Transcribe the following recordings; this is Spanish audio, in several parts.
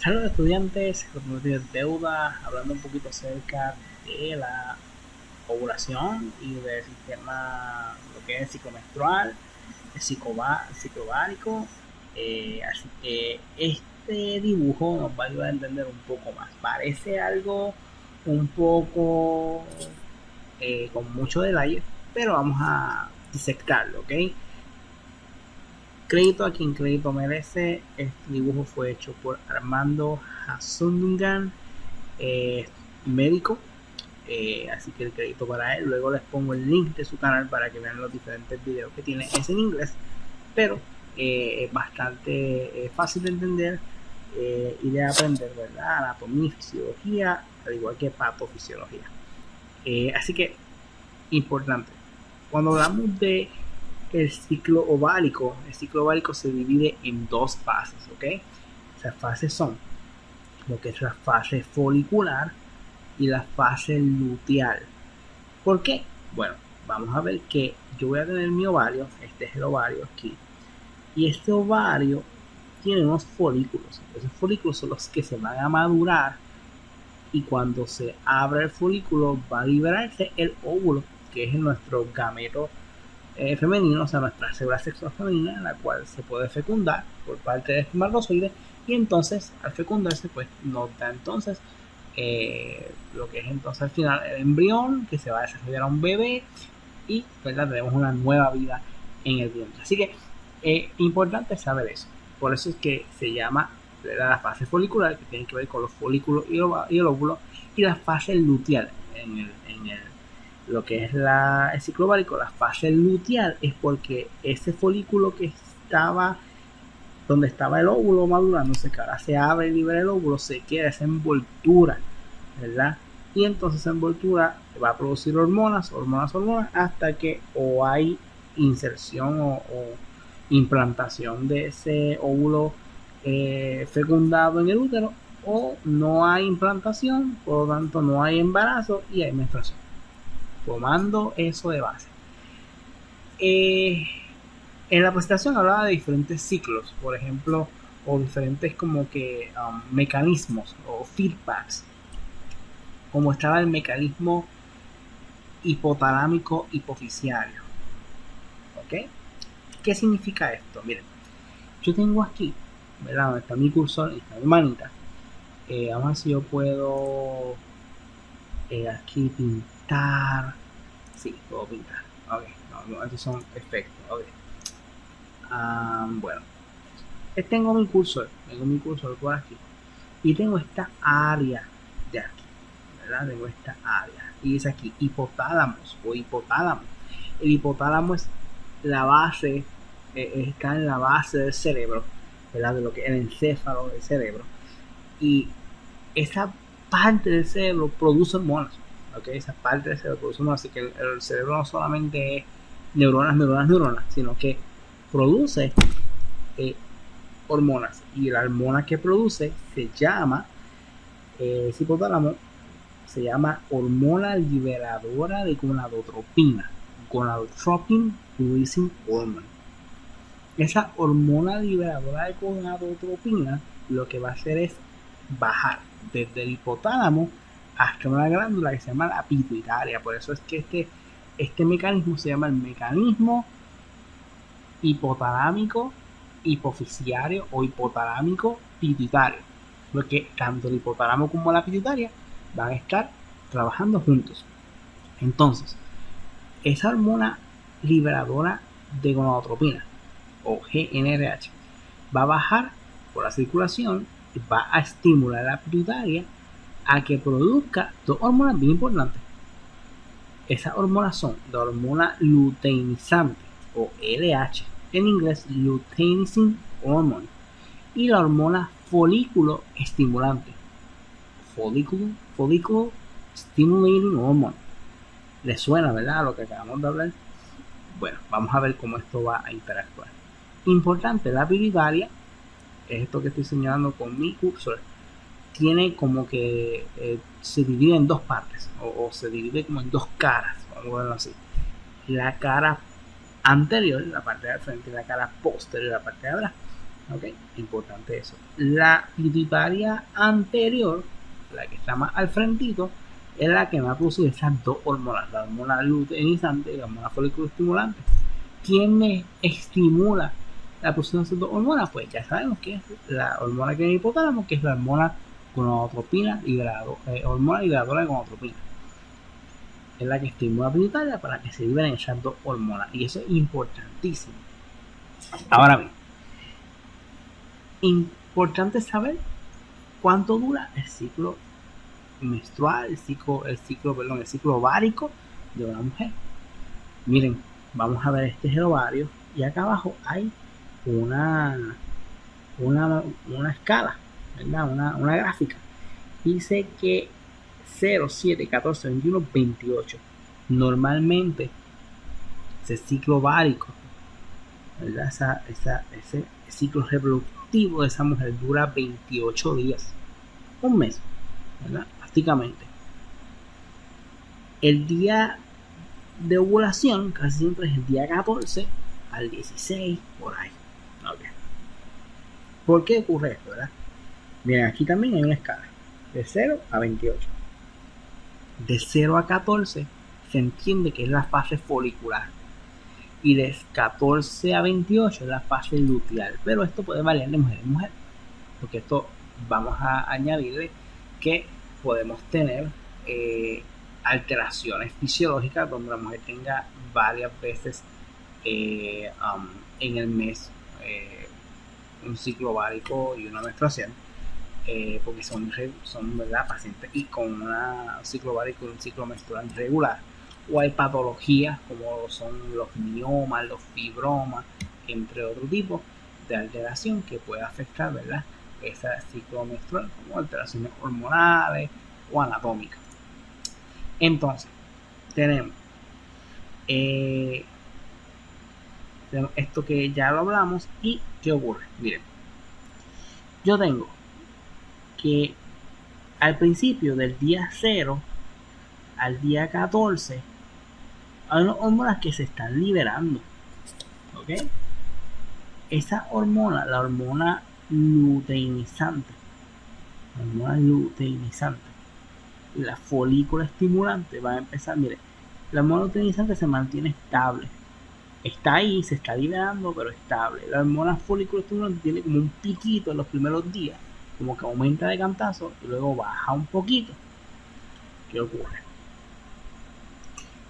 Saludos estudiantes, de deuda, hablando un poquito acerca de la ovulación y del sistema, lo que es el ciclo menstrual, el ciclo ovárico. Así que este dibujo nos va a ayudar a entender un poco más. Parece algo un poco con mucho detalle, pero vamos a disectarlo, ¿ok? Crédito a quien crédito merece. Este dibujo fue hecho por Armando Hasungan, eh, médico, así que el crédito para él. Luego les pongo el link de su canal para que vean los diferentes videos que tiene. Es en inglés, pero es bastante fácil de entender y de aprender, ¿verdad? Anatomía y fisiología, al igual que patofisiología. Así que, importante, cuando hablamos de el ciclo ovárico se divide en dos fases, ¿ok? Esas fases son lo que es la fase folicular y la fase luteal. ¿Por qué? Bueno, vamos a ver que yo voy a tener mi ovario, este es el ovario aquí, y este ovario tiene unos folículos. Esos folículos son los que se van a madurar y cuando se abre el folículo va a liberarse el óvulo, que es nuestro gameto femenino, o sea, nuestra célula sexual femenina, en la cual se puede fecundar por parte del espermatozoide, y entonces al fecundarse pues nos da entonces lo que es entonces al final el embrión que se va a desarrollar a un bebé y, ¿verdad?, tenemos una nueva vida en el vientre. Así que importante saber eso. Por eso es que se llama, ¿verdad?, la fase folicular, que tiene que ver con los folículos y el óvulo, y la fase luteal en lo que es el ciclo ovárico. La fase luteal es porque ese folículo que estaba donde estaba el óvulo madurándose, que ahora se abre y libera el óvulo, se queda esa envoltura, ¿verdad? Y entonces esa envoltura va a producir hormonas, hasta que o hay inserción o implantación de ese óvulo fecundado en el útero, o no hay implantación, por lo tanto no hay embarazo y hay menstruación. Tomando eso de base. Eh, en la presentación hablaba de diferentes ciclos, por ejemplo, o diferentes como que mecanismos o feedbacks, como estaba el mecanismo hipotalámico hipofisiario. ¿Ok? ¿Qué significa esto? Miren, yo tengo aquí, ¿verdad?, donde está mi cursor, está mi manita. Vamos a ver si yo puedo aquí pintar. Sí, puedo pintar. Ok, no, estos son efectos. Ok. Bueno, tengo mi cursor por aquí y tengo esta área de aquí, ¿verdad? Tengo esta área y dice aquí hipotálamos o hipotálamo. El hipotálamo es la base, está en la base del cerebro, ¿verdad?, de lo que es el encéfalo del cerebro, y esa parte del cerebro produce hormonas. ¿Okay? Esa parte del cerebro produce hormonas, así que el cerebro no solamente es neuronas, sino que produce hormonas, y la hormona que produce se llama hipotálamo, se llama hormona liberadora de gonadotropina, gonadotropin releasing hormone. Esa hormona liberadora de gonadotropina lo que va a hacer es bajar desde el hipotálamo hasta una glándula que se llama la pituitaria. Por eso es que este mecanismo se llama el mecanismo hipotalámico hipofisiario o hipotalámico pituitario, porque tanto el hipotálamo como la pituitaria van a estar trabajando juntos. Entonces, esa hormona liberadora de gonadotropina o GnRH va a bajar por la circulación y va a estimular a la pituitaria a que produzca dos hormonas bien importantes. Esas hormonas son la hormona luteinizante o LH, en inglés luteinizing hormone, y la hormona folículo estimulante, follicle stimulating hormone. ¿Les suena, verdad, lo que acabamos de hablar? Bueno, vamos a ver cómo esto va a interactuar. Importante, la pituitaria, es esto que estoy señalando con mi cursor, tiene como que se divide en dos partes, o se divide como en dos caras, vamos a verlo así. La cara anterior, la parte de frente, y la cara posterior, la parte de atrás. Ok, importante eso. La pituitaria anterior, la que está más al frentito, es la que va a producir esas dos hormonas, la hormona luteinizante y la hormona folículo estimulante. ¿Quién me estimula la producción de esas dos hormonas? Pues ya sabemos que es la hormona que es el hipotálamo, que es la hormona gonadotropina, hormona liberadora de gonadotropina. Es la que estimula la pituitaria para que se liberen esas dos hormonas. Y eso es importantísimo. Ahora bien, importante saber cuánto dura el ciclo menstrual, el ciclo ovárico de una mujer. Miren, vamos a ver este es el ovario y acá abajo hay una escala, ¿verdad? Una gráfica. Dice que 0, 7, 14, 21, 28. Normalmente ese ciclo ovárico, ¿verdad? Ese ciclo reproductivo de esa mujer dura 28 días, un mes, ¿verdad? Prácticamente. El día de ovulación casi siempre es el día 14 al 16, por ahí. Okay. ¿Por qué ocurre esto, verdad? Miren, aquí también hay una escala de 0 a 28. De 0 a 14 se entiende que es la fase folicular y de 14 a 28 es la fase luteal, pero esto puede variar de mujer en mujer, porque esto vamos a añadirle que podemos tener alteraciones fisiológicas donde la mujer tenga varias veces en el mes un ciclo ovárico y una menstruación, porque son ¿verdad? Pacientes y con un ciclo ovárico y un ciclo menstrual irregular, o hay patologías como son los miomas, los fibromas, entre otros tipos de alteración que puede afectar, ¿verdad?, ese ciclo menstrual, como alteraciones hormonales o anatómicas. Entonces, tenemos esto que ya lo hablamos. ¿Y qué ocurre? Miren, yo tengo que al principio del día 0 al día 14 hay unas hormonas que se están liberando, ¿ok? Esa hormona, la hormona luteinizante, y la folícula estimulante va a empezar. Mire, la hormona luteinizante se mantiene estable, está ahí, se está liberando, pero estable. La hormona folículo estimulante tiene como un piquito en los primeros días, como que aumenta de cantazo y luego baja un poquito. ¿Qué ocurre?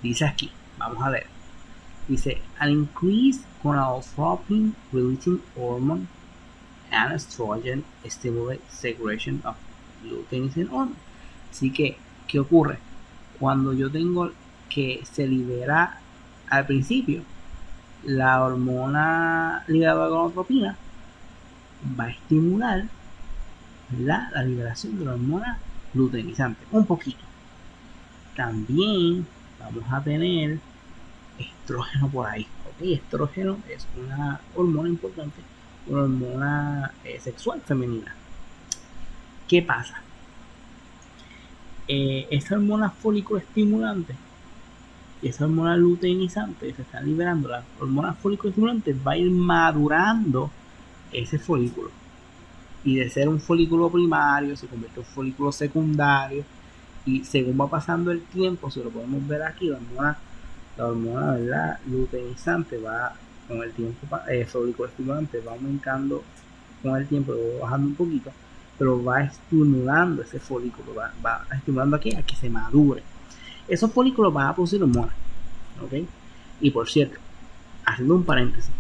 Dice aquí, vamos a leer. Dice, an increase gonadotropin releasing hormone and estrogen stimulate segregation of luteinizing hormone. Así que, ¿qué ocurre? Cuando yo tengo que se libera al principio la hormona liberadora de gonadotropina, va a estimular la liberación de la hormona luteinizante un poquito. También vamos a tener estrógeno por ahí. ¿Okay? Estrógeno es una hormona importante, una hormona sexual femenina. ¿Qué pasa? Esa hormona folículo estimulante y esa hormona luteinizante se están liberando. La hormona folículo estimulante va a ir madurando ese folículo, y de ser un folículo primario se convierte en un folículo secundario, y según va pasando el tiempo, si lo podemos ver aquí, la hormona ¿verdad? Luteinizante va con el tiempo, folículo estimulante va aumentando con el tiempo, va bajando un poquito, pero va estimulando ese folículo, va estimulando aquí a que se madure. Esos folículos van a producir hormonas, ¿ok? Y por cierto, haciendo un paréntesis,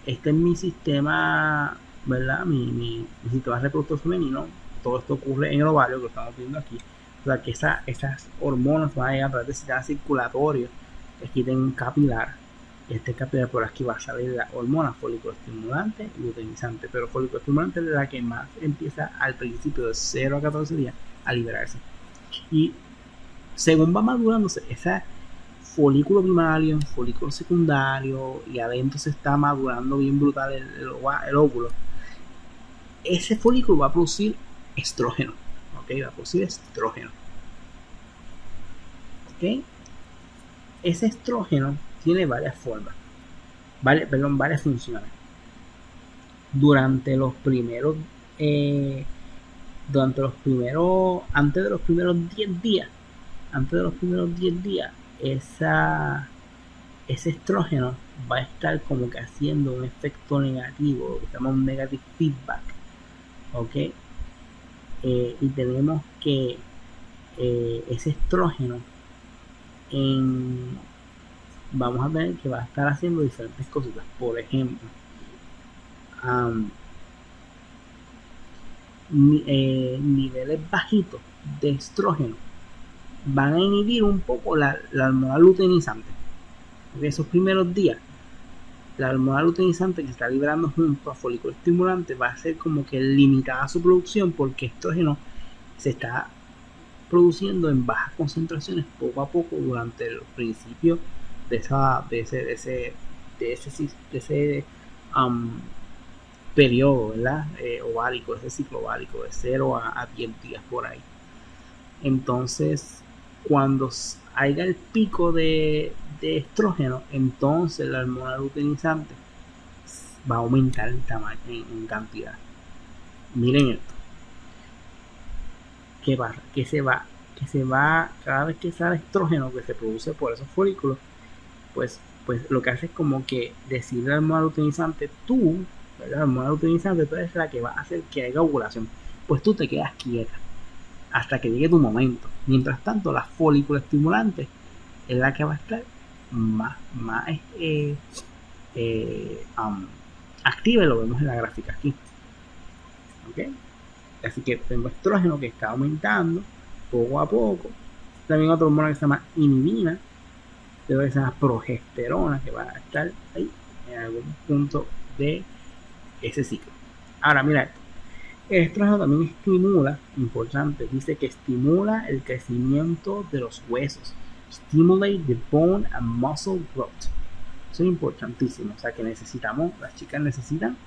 este es mi sistema, ¿verdad? Mi sistema reproductor femenino. Todo esto ocurre en el ovario, que lo estamos viendo aquí. O sea, que esas hormonas van a llegar a través del sistema circulatorio. Aquí tengo un capilar. Este capilar por aquí va a salir la hormona folículo estimulante y luteinizante. Pero folículo estimulante es la que más empieza al principio de 0 a 14 días a liberarse. Y según va madurándose ese folículo primario, folículo secundario, y adentro se está madurando bien brutal el óvulo, ese folículo va a producir estrógeno, ¿ok? Va a producir estrógeno, ¿ok? Ese estrógeno tiene varias formas, varias funciones. durante los primeros, antes de los primeros 10 días, ese estrógeno va a estar como que haciendo un efecto negativo, lo que se llama un negative feedback, ¿ok? Y tenemos que ese estrógeno vamos a tener que va a estar haciendo diferentes cositas. Por ejemplo, niveles bajitos de estrógeno van a inhibir un poco la hormona luteinizante. En esos primeros días, la hormona luteinizante que está liberando junto a folículo estimulante va a ser como que limitada su producción, porque estrógeno se está produciendo en bajas concentraciones poco a poco durante los principios de ese periodo, ¿verdad? Ovárico, ese ciclo ovárico de 0 a 10 días por ahí. Entonces, cuando haya el pico de estrógeno, entonces la hormona luteinizante va a aumentar el tamaño en cantidad. Miren esto. ¿Qué pasa? Que se va, cada vez que sale estrógeno que se produce por esos folículos, pues lo que hace es como que decirle al hormona luteinizante, la hormona luteinizante tú eres la que va a hacer que haya ovulación. Pues tú te quedas quieta hasta que llegue tu momento. Mientras tanto, la folículo estimulante es la que va a estar más activa, y lo vemos en la gráfica aquí. ¿Ok? Así que tengo estrógeno que está aumentando poco a poco. También otra hormona que se llama inhibina, pero que se llama progesterona, que va a estar ahí en algún punto de ese ciclo. Ahora mira esto. El estrógeno también estimula, importante, dice que estimula el crecimiento de los huesos. Stimulate the bone and muscle growth. Eso es importantísimo. O sea que las chicas necesitan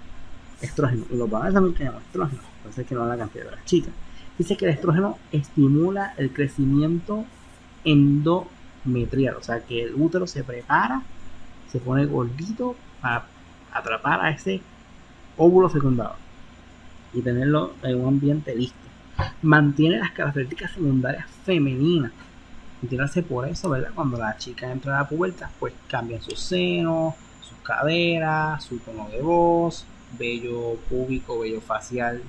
estrógeno. Y los varones también tenemos estrógeno. Entonces que no la cantidad de las chicas. Dice que el estrógeno estimula el crecimiento endometrial. O sea que el útero se prepara, se pone gordito para atrapar a ese óvulo fecundado y tenerlo en un ambiente listo. Mantiene las características secundarias femeninas. Entiéndase por eso, ¿verdad? Cuando la chica entra a la pubertad, pues cambian sus senos, sus caderas, su tono de voz, vello púbico, vello facial,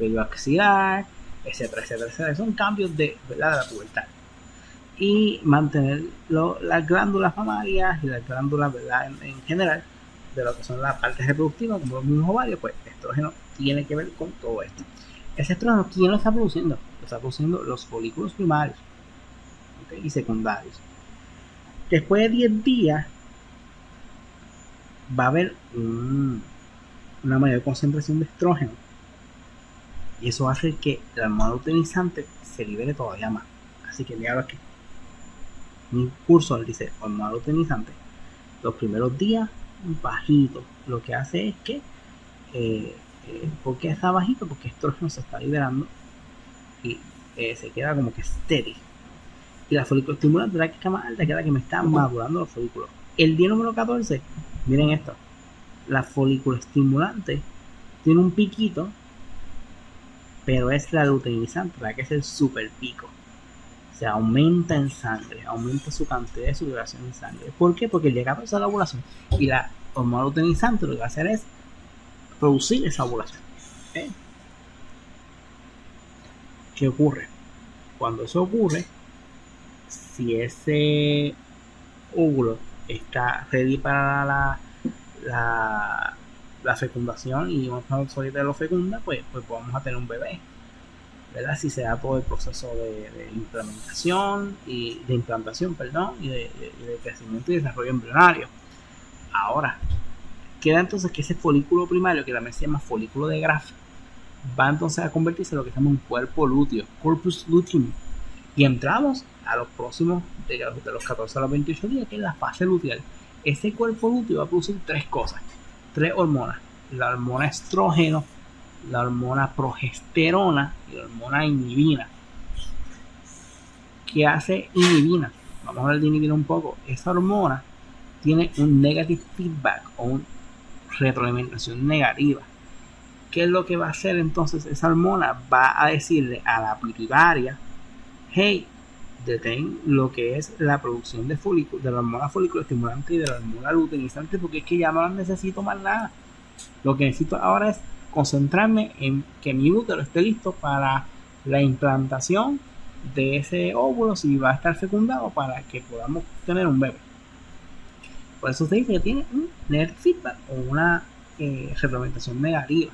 vello axilar, etcétera, etcétera, etcétera. Son cambios ¿verdad? De la pubertad. Y mantener las glándulas mamarias y las glándulas, ¿verdad? En general, de lo que son las partes reproductivas, como los mismos ovarios, pues el estrógeno tiene que ver con todo esto. Ese estrógeno, ¿quién lo está produciendo? Lo está produciendo los folículos primarios, ¿okay? Y secundarios. Después de 10 días va a haber una mayor concentración de estrógeno, y eso hace que la hormona luteinizante se libere todavía más. Así que mira aquí, mi cursor dice hormona luteinizante, los primeros días bajito. Lo que hace es que ¿por qué está bajito? Porque estrógeno se está liberando y se queda como que steady. Y la folículo estimulante, la que está más alta, que es la que me está madurando los folículos. El día número 14, miren esto, la folículo estimulante tiene un piquito, pero es la luteinizante la que es el super pico. Se aumenta en sangre, aumenta su cantidad de sudoración en sangre. ¿Por qué? Porque llega a pasar la ovulación y la hormona luteinizante lo que va a hacer es producir esa ovulación. ¿Okay? ¿Qué ocurre? Cuando eso ocurre, si ese óvulo está ready para la fecundación y una solita lo fecunda, pues vamos a tener un bebé, ¿verdad? Si se da todo el proceso de implantación y de crecimiento y desarrollo embrionario. Ahora, queda entonces que ese folículo primario, que también se llama folículo de Graf, va entonces a convertirse en lo que se llama un cuerpo lúteo, corpus luteum. Y entramos a los próximos, de los 14 a los 28 días, que es la fase luteal. Ese cuerpo lúteo va a producir 3 cosas, 3 hormonas: la hormona estrógeno, la hormona progesterona y la hormona inhibina. ¿Qué hace inhibina? Vamos a hablar de inhibina un poco. Esa hormona tiene un negative feedback o una retroalimentación negativa. ¿qué es lo que va a hacer entonces esa hormona? Va a decirle a la pituitaria, hey, detén lo que es la producción de folículos, de la hormona folículo estimulante y de la hormona luteinizante, porque es que ya no necesito más nada. Lo que necesito ahora es concentrarme en que mi útero esté listo para la implantación de ese óvulo, si va a estar fecundado, para que podamos tener un bebé. Por eso se dice que tiene un negative feedback o una retroalimentación negativa.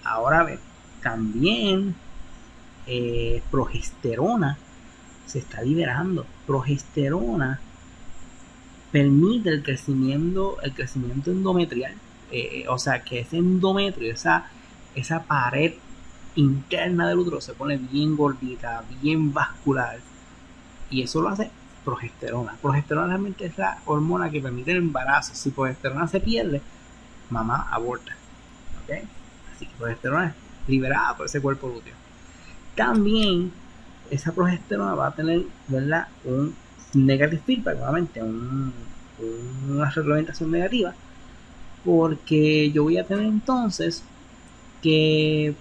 Ahora bien, también progesterona se está liberando. Progesterona permite el crecimiento endometrial, o sea que ese endometrio, esa pared interna del útero se pone bien gordita, bien vascular, y eso lo hace progesterona. Progesterona realmente es la hormona que permite el embarazo. Si progesterona se pierde, mamá aborta, ¿okay? Así que progesterona es liberada por ese cuerpo lúteo. También esa progesterona va a tener, ¿verdad?, un negative feedback, nuevamente una reglamentación negativa, porque yo voy a tener entonces que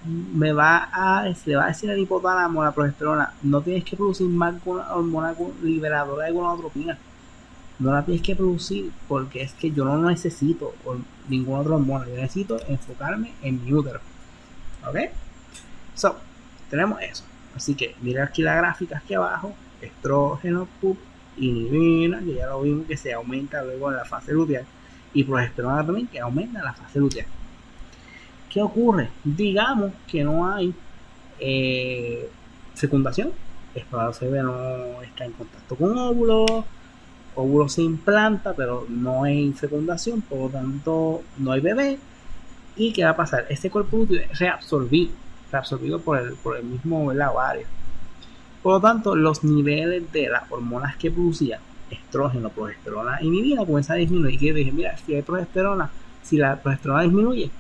se le va a decir al hipotálamo, la progesterona, no tienes que producir más hormona liberadora de gonadotropina, no la tienes que producir, porque es que yo no necesito ninguna otra hormona, yo necesito enfocarme en mi útero. ¿Ok? So, tenemos eso. Así que mira aquí la gráfica aquí abajo, estrógeno, PUB, inhibina, que ya lo vimos que se aumenta luego en la fase luteal, y progesterona también, que aumenta en la fase luteal. ¿Qué ocurre? Digamos que no hay fecundación, espermatozoide no está en contacto con óvulo se implanta, pero no hay fecundación, por lo tanto no hay bebé. ¿Y qué va a pasar? Este cuerpo lúteo es reabsorbido por el mismo ovario. Por lo tanto, los niveles de las hormonas que producía, estrógeno, progesterona, inhibina, comienzan a disminuir. Y yo dije, mira, si hay progesterona, si la progesterona disminuye,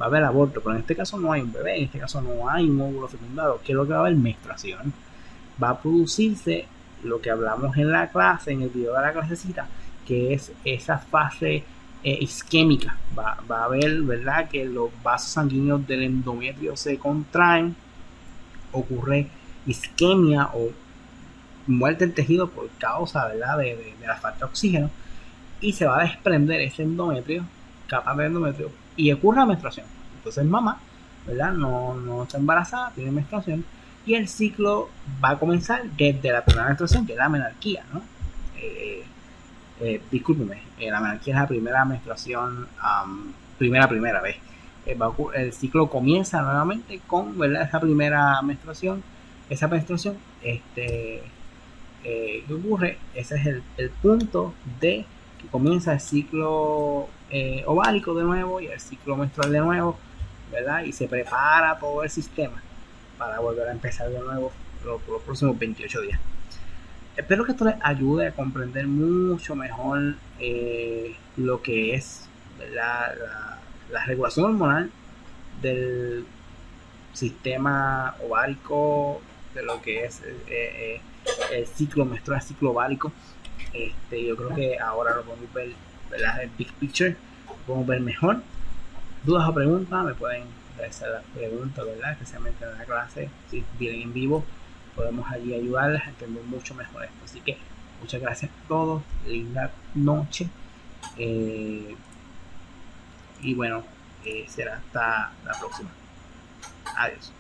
va a haber aborto, pero en este caso no hay un bebé, en este caso no hay un óvulo fecundado. ¿Qué es lo que va a haber? Menstruación. Va a producirse lo que hablamos en la clase, en el video de la clasecita, que es esa fase isquémica. Va a haber, ¿verdad?, que los vasos sanguíneos del endometrio se contraen, ocurre isquemia o muerte del tejido por causa, ¿verdad?, de la falta de oxígeno, y se va a desprender ese endometrio, capa de endometrio, y ocurre la menstruación. Entonces mamá, ¿verdad?, no está embarazada, tiene menstruación, y el ciclo va a comenzar desde la primera menstruación, que es la menarquía, ¿no? Discúlpeme, la menarquía es la primera menstruación, primera vez. El ciclo comienza nuevamente con, ¿verdad?, esa primera menstruación. Esa menstruación, ¿qué ocurre? Ese es el punto de que comienza el ciclo ovárico de nuevo y el ciclo menstrual de nuevo, ¿verdad? Y se prepara todo el sistema para volver a empezar de nuevo los próximos 28 días. Espero que esto les ayude a comprender mucho mejor lo que es la regulación hormonal del sistema ovárico, de lo que es el ciclo menstrual, el ciclo ovárico. Yo creo que ahora lo podemos ver, ¿verdad?, el big picture, lo podemos ver mejor. Dudas o preguntas, me pueden hacer las preguntas, ¿verdad?, especialmente en la clase, si vienen en vivo, podemos allí ayudarles a entender mucho mejor esto. Así que muchas gracias a todos, linda noche, y bueno, será hasta la próxima. Adiós.